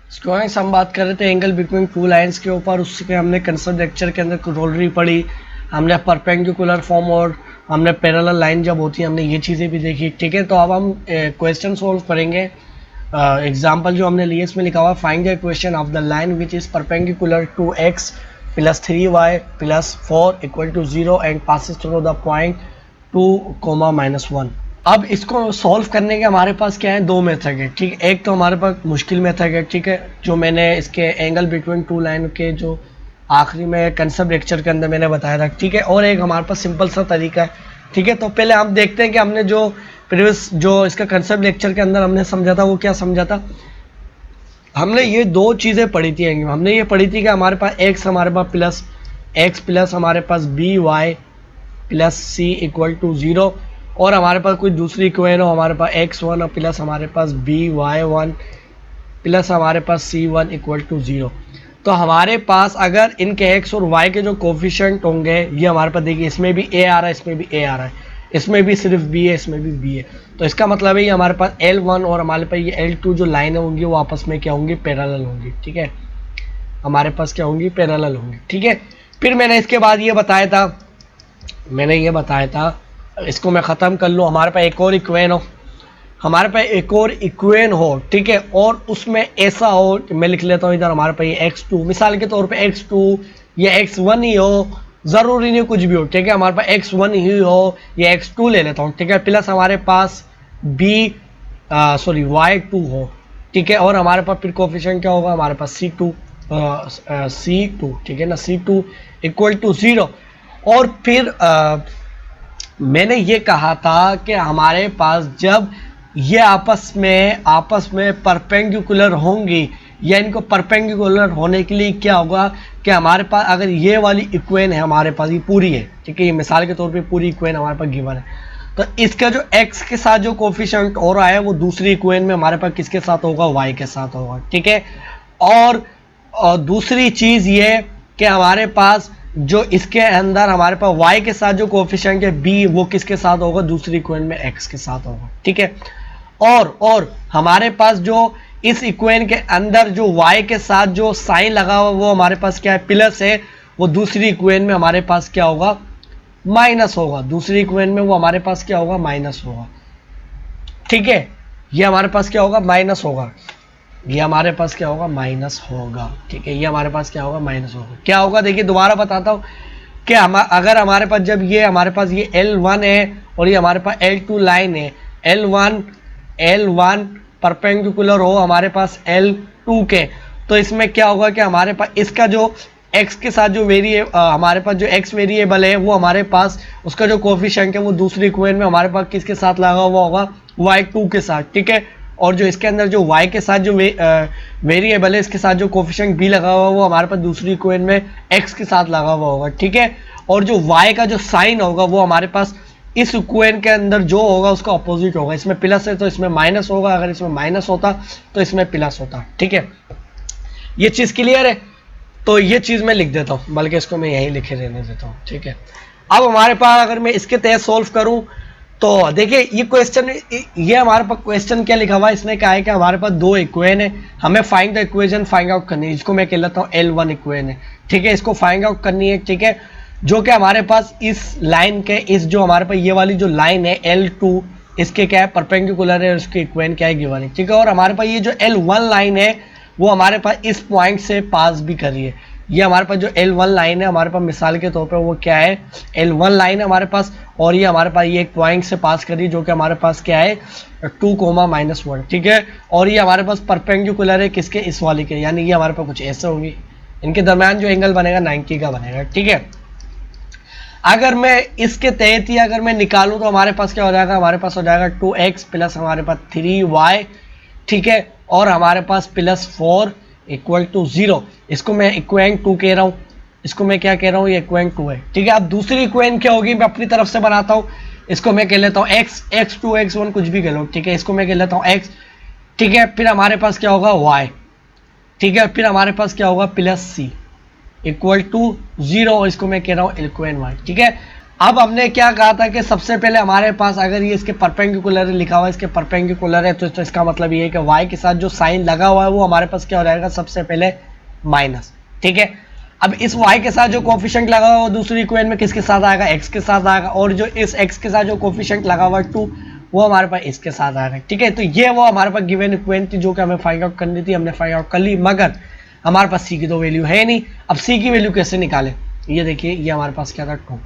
Squares हम बात कर रहे थे एंगल बिटवीन टू लाइंस के ऊपर, उसके हमने कंसेप्ट लेक्चर के अंदर रोलरी पढ़ी, हमने परपेंडिकुलर फॉर्म और हमने पैरेलल लाइन जब होती है हमने ये चीज़ें भी देखी। ठीक है, तो अब हम क्वेश्चन सोल्व करेंगे। एग्जाम्पल जो हमने लिए इसमें लिखा हुआ find the equation of the line which is perpendicular to x plus 3y plus 4 equal to 0 and passes through the point 2, -1। अब इसको सॉल्व करने के हमारे पास क्या है, दो मेथड है। ठीक है, एक तो हमारे पास मुश्किल मेथड है, ठीक है, जो मैंने इसके एंगल बिटवीन टू लाइन के जो आखिरी में कंसेप्ट लेक्चर के अंदर मैंने बताया था। ठीक है, और एक हमारे पास सिंपल सा तरीका है। ठीक है, तो पहले हम देखते हैं कि हमने जो प्रीवियस जो इसका कंसेप्ट लेक्चर के अंदर हमने समझा था वो क्या समझा था। हमने ये दो चीज़ें पढ़ी थी। हमने ये पढ़ी थी कि हमारे पास x हमारे पास प्लस x प्लस हमारे पास by plus c equal to 0 और हमारे पास कोई दूसरी इक्वेशन हो, हमारे पास x1 और प्लस हमारे पास by1 प्लस हमारे पास c1 इक्वल टू 0। तो हमारे पास अगर इनके x और y के जो कोफिशिएंट होंगे, ये हमारे पास देखिए इसमें भी a आ रहा है, इसमें भी a आ रहा है, इसमें भी सिर्फ b है, इसमें भी b है, तो इसका मतलब है ये हमारे पास L1 और हमारे पास ये L2 जो लाइनें होंगी वो आपस में क्या होंगी, पैरेलल होंगी। ठीक है, हमारे पास क्या होंगी, पैरेलल होंगी। ठीक है, फिर मैंने इसके बाद ये बताया था, इसको मैं ख़त्म कर लूँ। हमारे पास एक और इक्वेशन हो, ठीक है, और उसमें ऐसा हो, मैं लिख लेता हूँ इधर हमारे पास ये x2 मिसाल के तौर पे x2 या x1 ही हो, ज़रूरी नहीं कुछ भी हो। ठीक है, हमारे पास x1 ही हो या x2 ले लेता हूँ। ठीक है, प्लस हमारे पास y2 हो। ठीक है, और हमारे पास फिर कोफिशिएंट क्या होगा, हमारे पास c2। ठीक है ना, c2 इक्वल टू 0। और फिर मैंने ये कहा था कि हमारे पास जब ये आपस में परपेंडिकुलर होंगी या इनको परपेंडिकुलर होने के लिए क्या होगा कि हमारे पास अगर ये वाली इक्वेशन है, हमारे पास ये पूरी है, ठीक है, ये मिसाल के तौर पे पूरी इक्वेशन हमारे पास गिवन है, तो इसका जो x के साथ जो कोफिशिएंट हो रहा है वो दूसरी इक्वेशन में हमारे पास किसके साथ होगा, y के साथ होगा। ठीक है, और दूसरी चीज़ ये कि हमारे पास जो इसके अंदर हमारे पास y के साथ जो कोफिशिएंट है b, वो किसके साथ होगा, दूसरी इक्वेशन में x के साथ होगा। ठीक है, और हमारे पास जो इस इक्वेशन के अंदर जो y के साथ जो साइन लगा हुआ वो हमारे पास क्या है, प्लस है, वो दूसरी इक्वेशन में हमारे पास क्या होगा, माइनस होगा। दूसरी इक्वेशन में वो हमारे पास क्या होगा, माइनस होगा। ठीक है, ये हमारे पास क्या होगा, माइनस होगा। ये हमारे पास क्या होगा, माइनस होगा। ठीक है, ये हमारे पास क्या होगा, माइनस होगा। क्या होगा, देखिए दोबारा बताता हूँ कि अगर हमारे पास जब ये हमारे पास ये L1 है और ये हमारे पास L2 लाइन है, L1 परपेंडिकुलर हो हमारे पास L2 के, तो इसमें क्या होगा कि हमारे पास इसका जो x के साथ जो हमारे पास जो x वेरिएबल है वो हमारे पास उसका जो कोफिशिएंट है वो दूसरी इक्वेशन में हमारे पास किसके साथ लगा हुआ होगा, y2 के साथ। ठीक है, और जो इसके अंदर जो y के साथ जो वेरिएबल है इसके साथ जो कोफिशिएंट b लगा हुआ वो हमारे पास दूसरी इक्वेशन में x के साथ लगा हुआ होगा। ठीक है, और जो y का जो साइन होगा वो हमारे पास इस इक्वेशन के अंदर जो होगा उसका अपोजिट होगा। इसमें प्लस है तो इसमें माइनस होगा, अगर इसमें माइनस होता तो इसमें प्लस होता। ठीक है, ये चीज़ क्लियर है, तो ये चीज़ मैं लिख देता हूँ, बल्कि इसको मैं यहीं लिखे रहने देता हूँ। ठीक है, अब हमारे पास अगर मैं इसके तहत सॉल्व करूँ तो देखिए ये क्वेश्चन, ये हमारे पास क्वेश्चन क्या लिखा हुआ है, इसने कहा है कि हमारे पास दो इक्वेशन है, हमें find the equation find out करनी है, इसको मैं कह लेता हूँ L1 इक्वेशन है। ठीक है, इसको फाइंड आउट करनी है। ठीक है, जो कि हमारे पास इस लाइन के इस जो हमारे पास ये वाली जो लाइन है L2 इसके क्या है, परपेंडिकुलर है, उसकी इक्वेशन क्या है, गिवन है। ठीक है, और हमारे पास ये जो L1 लाइन है वो हमारे पास इस पॉइंट से पास भी कर रही है। ये हमारे पास जो L1 लाइन है हमारे पास मिसाल के तौर पे वो क्या है, L1 लाइन है हमारे पास, और ये हमारे पास ये एक पॉइंट से पास कर रही है जो कि हमारे पास क्या है, 2, -1। ठीक है, और ये हमारे पास परपेंडिकुलर है किसके, इस वाली के, यानी ये हमारे पास कुछ ऐसे होगी, इनके दरमियान जो एंगल बनेगा 90 का बनेगा। ठीक है, अगर मैं इसके तहत ही अगर मैं निकालूं तो हमारे पास क्या हो जाएगा, हमारे पास हो जाएगा 2x प्लस हमारे पास 3y। ठीक है, और हमारे पास प्लस 4 इक्वल टू 0। इसको मैं इक्वेशन 2 कह रहा हूँ, इसको मैं क्या कह रहा हूँ, ये इक्वेशन 2 है। ठीक है, अब दूसरी इक्वेशन क्या होगी, मैं अपनी तरफ से बनाता हूँ, इसको मैं कह लेता हूँ x2 x1 कुछ भी कह लो। ठीक है, इसको मैं कह लेता हूँ x। ठीक है, फिर हमारे पास क्या होगा, y। ठीक है, फिर हमारे पास क्या होगा, प्लस c इक्वल टू 0, और इसको मैं कह रहा हूँ इक्वेशन y। ठीक है, अब हमने क्या कहा था कि सबसे पहले हमारे पास अगर ये इसके परपेंडिकुलर लिखा हुआ है, इसके परपेंडिकुलर है, तो इसका मतलब ये है कि y के साथ जो साइन लगा हुआ है वो हमारे पास क्या हो जाएगा, सबसे पहले माइनस। ठीक है, अब इस y के साथ जो कोफिशिएंट लगा हुआ है वो दूसरी इक्वेशन में किसके साथ आएगा, x के साथ आएगा, और जो इस x के साथ जो कोफिशिएंट लगा हुआ है 2 वो हमारे पास इसके साथ आएगा। ठीक है, तो ये वो हमारे पास गिवन इक्वेशन थी जो कि हमें फाइंड आउट करनी थी, हमने फाइंड आउट कर ली, मगर हमारे पास c की तो वैल्यू है नहीं। अब c की वैल्यू कैसे निकालें, ये देखिए, ये हमारे पास क्या था 2।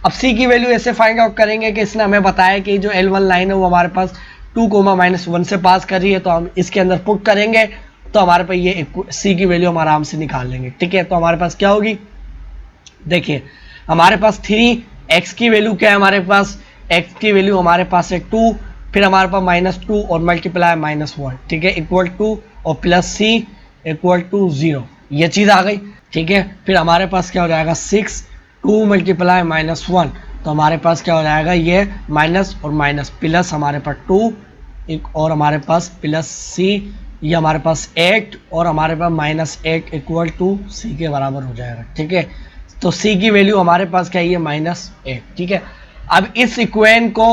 अब c की वैल्यू ऐसे फाइंड आउट करेंगे कि इसने हमें बताया कि जो L1 लाइन है वो हमारे पास 2, -1 से पास कर रही है, तो हम इसके अंदर पुट करेंगे तो हमारे पास ये c की वैल्यू हम आराम से निकाल लेंगे। ठीक है, तो हमारे पास क्या होगी, देखिए हमारे पास 3x की वैल्यू क्या है, हमारे पास x की वैल्यू हमारे पास है 2, फिर हमारे पास -2 और मल्टीप्लाई -1। ठीक है, इक्वल टू और प्लस c इक्वल टू 0, ये चीज़ आ गई। ठीक है, फिर हमारे पास क्या हो जाएगा 6, 2 मल्टीप्लाई -1, तो हमारे पास क्या हो जाएगा, ये माइनस और माइनस प्लस हमारे पास 2 और हमारे पास प्लस c, ये हमारे पास 8 और हमारे पास -8 इक्वल टू c के बराबर हो जाएगा। ठीक है, तो c की वैल्यू हमारे पास क्या है, -8। ठीक है, अब इस इक्वेशन को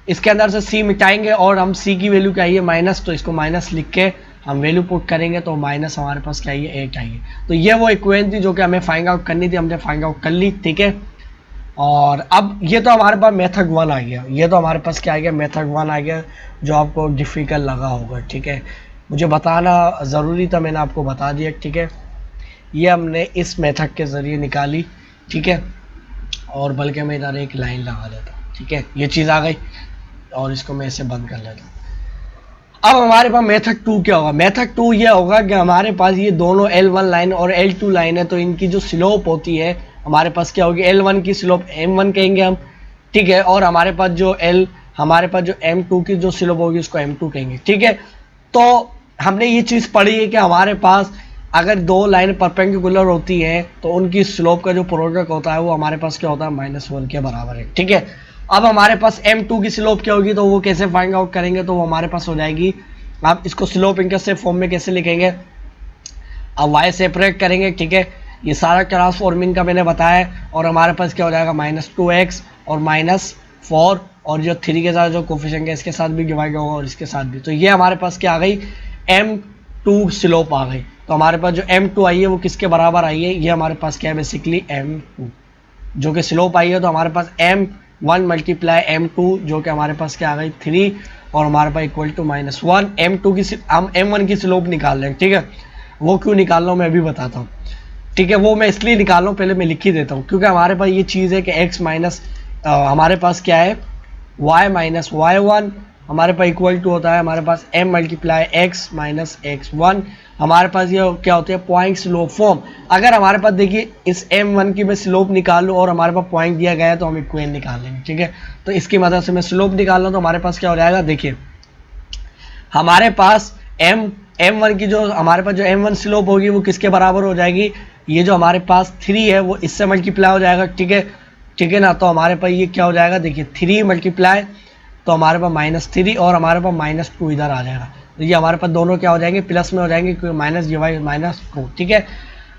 इसके अंदर से c मिटाएंगे और हम c की वैल्यू क्या है, माइनस, तो इसको माइनस लिख के हम वैल्यू पुट करेंगे तो माइनस हमारे पास क्या है, 8 आएगी। तो ये वो इक्वेशन थी जो कि हमें फाइंड आउट करनी थी, हमने फाइंड आउट कर ली। ठीक है, और अब ये तो हमारे पास मेथड 1 आ गया, ये तो हमारे पास क्या आ गया, मेथड 1 आ गया, जो आपको डिफ़िकल्ट लगा होगा। ठीक है, मुझे बताना ज़रूरी था, मैंने आपको बता दिया। ठीक है, ये हमने इस मेथड के ज़रिए निकाली। ठीक है, और बल्कि मैं इधर एक लाइन लगा देता। ठीक है, ये चीज़ आ गई और इसको मैं इसे बंद कर लेता हूँ। अब हमारे पास मेथड 2 क्या होगा, मेथड 2 ये होगा कि हमारे पास ये दोनों L1 लाइन और L2 लाइन है, तो इनकी जो स्लोप होती है हमारे पास क्या होगी, L1 की स्लोप M1 कहेंगे हम। ठीक है, और हमारे पास जो M2 की जो स्लोप होगी उसको M2 कहेंगे। ठीक है, तो हमने ये चीज़ पढ़ी है कि हमारे पास अगर दो लाइन परपेंडिकुलर होती हैं तो उनकी स्लोप का जो प्रोडक्ट होता है वो हमारे पास क्या होता है, -1 के बराबर है। ठीक है, अब हमारे पास M2 की स्लोप क्या होगी, तो वो कैसे फाइंड आउट करेंगे, तो वो हमारे पास हो जाएगी, आप इसको स्लोप इंटरसेप्ट फॉर्म में कैसे लिखेंगे, अब y सेपरेट करेंगे। ठीक है, ये सारा ट्रांसफॉर्मिंग का मैंने बताया, और हमारे पास क्या हो जाएगा, -2x और -4, और जो 3 के साथ जो कोफिशिएंट है इसके साथ भी डिवाइड होगा और इसके साथ भी, तो ये हमारे पास क्या आ गई, M2 स्लोप आ गई। तो हमारे पास जो M2 आई है वो किसके बराबर आई है, ये हमारे पास क्या है, बेसिकली M2 जो कि स्लोप आई है, तो हमारे पास M1 मल्टीप्लाई M2 जो कि हमारे पास क्या आ गई 3, और हमारे पास इक्वल टू -1। M2 की हम M1 की स्लोप निकाल रहे हैं। ठीक है, वो क्यों निकाल रहा हूँ मैं अभी बताता हूँ। ठीक है, वो मैं इसलिए निकाल रहा हूँ, पहले मैं लिख ही देता हूँ, क्योंकि हमारे पास ये चीज़ है कि x माइनस हमारे पास क्या है y माइनस y1 हमारे पास इक्वल टू होता है हमारे पास m multiply x minus x1। हमारे पास ये क्या होते हैं, पॉइंट स्लोप फॉर्म। अगर हमारे पास देखिए इस m1 की मैं स्लोप निकाल लूँ और हमारे पास पॉइंट दिया गया है तो हम इक्वेशन निकाल लेंगे। ठीक है, तो इसकी मदद से मैं स्लोप निकाल रहा हूँ, तो हमारे पास क्या हो जाएगा, देखिए हमारे पास m1 की जो हमारे पास जो m1 स्लोप होगी वो किसके बराबर हो जाएगी, ये जो हमारे पास 3 है वो इससे मल्टीप्लाई हो जाएगा। ठीक है ना, तो हमारे पास ये क्या हो जाएगा, देखिए 3 मल्टीप्लाई, तो हमारे पास -3 और हमारे पास -2 इधर आ जाएगा, तो ये हमारे पास दोनों क्या हो जाएंगे, प्लस में हो जाएंगे, क्योंकि माइनस डिवाइड -2। ठीक है,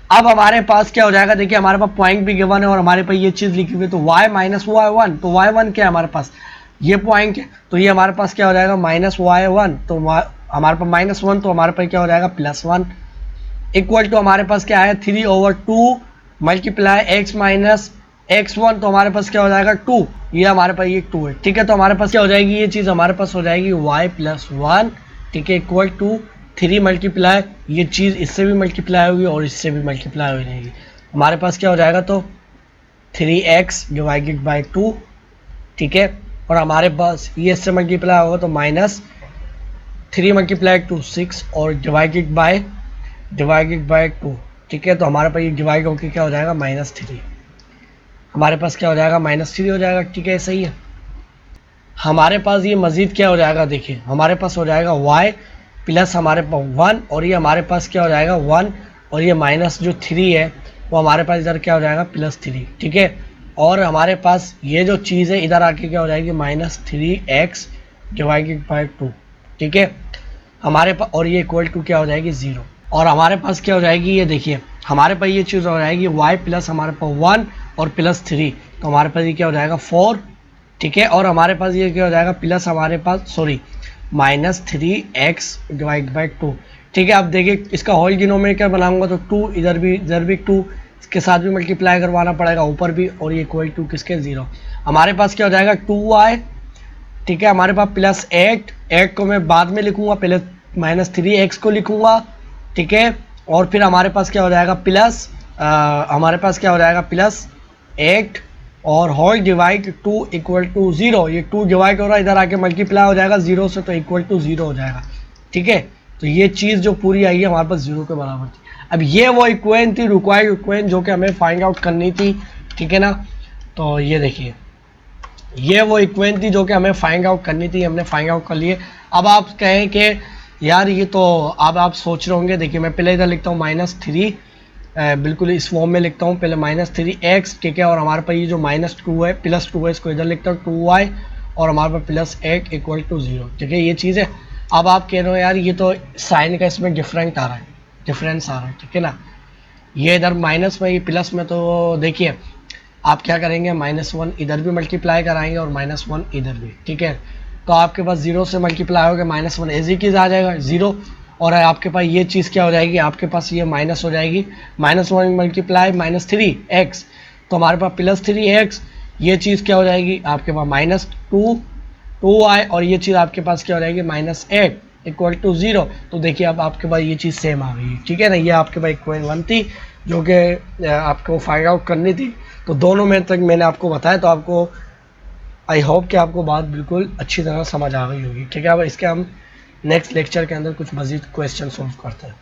अब हमारे पास क्या हो जाएगा, देखिए हमारे पास पॉइंट भी गिवन है और हमारे पास ये चीज़ लिखी हुई है, तो y माइनस y1, तो y1 क्या है हमारे पास, ये पॉइंट है, तो ये हमारे पास क्या हो जाएगा -y1, तो हमारे पास -1, तो हमारे पास क्या हो जाएगा +1 इक्वल टू हमारे पास क्या है 3/2 मल्टीप्लाई x माइनस x1, तो हमारे पास क्या हो जाएगा 2, ये हमारे पास ये 2 है। ठीक है, तो हमारे पास क्या हो जाएगी, ये चीज़ हमारे पास हो जाएगी y + 1। ठीक है, इक्वल टू 3 मल्टीप्लाई, ये चीज़ इससे भी मल्टीप्लाई होगी और इससे भी मल्टीप्लाई हो जाएगी, हमारे पास क्या हो जाएगा, तो 3x डिवाइडेड बाई 2। ठीक है, और हमारे पास ये इससे मल्टीप्लाई होगा तो -3 मल्टीप्लाई 2 6 और डिवाइडेड बाय 2। ठीक है, तो हमारे पास ये डिवाइड होकर क्या हो जाएगा -3, हमारे पास क्या हो जाएगा -3 हो जाएगा। ठीक है, सही है। हमारे पास ये मज़ीद क्या हो जाएगा, देखिए हमारे पास हो जाएगा y प्लस हमारे पास 1, और ये हमारे पास क्या हो जाएगा 1, और ये माइनस जो 3 है वो हमारे पास इधर क्या हो जाएगा +3। ठीक है, और हमारे पास ये जो चीज़ है इधर आके क्या हो जाएगी -3x डिवाइडेड बाई 2। ठीक है, हमारे पास, और ये इक्वल टू क्या हो जाएगी 0, और हमारे पास क्या हो जाएगी, ये देखिए हमारे पास ये चीज़ हो जाएगी y प्लस हमारे पास 1 और +3, तो हमारे पास ये क्या हो जाएगा 4, ठीक है। और हमारे पास ये क्या हो जाएगा प्लस हमारे पास सॉरी -3x डिवाइड बाई 2, ठीक है। अब देखिए इसका होल डिनोमिनेटर बनाऊंगा तो 2 इधर भी 2 इसके साथ भी मल्टीप्लाई करवाना पड़ेगा ऊपर भी, और ये इक्वल टू किसके 0। हमारे पास क्या हो जाएगा 2y, ठीक है। हमारे पास प्लस 8 को मैं बाद में लिखूंगा, पहले -3x को लिखूंगा, ठीक है। और फिर हमारे पास क्या हो जाएगा प्लस हमारे पास क्या हो जाएगा प्लस 8 और होल डिवाइड 2 इक्वल टू 0। ये 2 डिवाइड हो रहा है, इधर आके मल्टीप्लाई हो जाएगा 0 से, तो इक्वल टू 0 हो जाएगा, ठीक है। तो ये चीज़ जो पूरी आई है हमारे पास 0 के बराबर थी। अब ये वो इक्वेशन थी, रिक्वायर्ड इक्वेशन, जो कि हमें फाइंड आउट करनी थी, ठीक है ना। तो ये देखिए ये वो इक्वेशन थी जो कि हमें फाइंड आउट करनी थी, हमने फाइंड आउट कर लिए। अब आप कहें कि यार ये तो, अब आप सोच रहे होंगे, देखिए मैं पहले इधर लिखता हूँ -3, बिल्कुल इस फॉर्म में लिखता हूँ, पहले -3x, ठीक है। और हमारे पास ये जो -2 है प्लस 2 है, इसको इधर लिखता हूँ 2y, और हमारे पास प्लस 8 इक्वल टू 0, ठीक है। ये चीज़ है। अब आप कह रहे हो यार ये तो साइन का इसमें डिफरेंस आ रहा है, ठीक है ना। ये इधर माइनस में, ये प्लस में, तो देखिए आप क्या करेंगे -1 इधर भी मल्टीप्लाई कराएंगे और -1 इधर भी, ठीक है। तो आपके पास 0 से मल्टीप्लाई होगा -1 एज इट इज आ जाएगा 0, और आपके पास ये चीज़ क्या हो जाएगी, आपके पास ये माइनस हो जाएगी, -1 मल्टीप्लाई -3x, तो हमारे पास +3x, ये चीज़ क्या हो जाएगी आपके पास -2y, और ये चीज़ आपके पास क्या हो जाएगी -8 इक्वल टू 0। तो देखिए अब आपके पास ये चीज़ सेम आ गई है, ठीक है ना। ये आपके पास इक्वेशन 1 थी जो कि आपको फाइंड आउट करनी थी। तो दोनों में तक मैंने आपको बताया, तो आपको आई होप कि आपको बात बिल्कुल अच्छी तरह समझ आ गई होगी, ठीक है। अब इसके हम नेक्स्ट लेक्चर के अंदर कुछ मज़ीद क्वेश्चन सॉल्व करते हैं।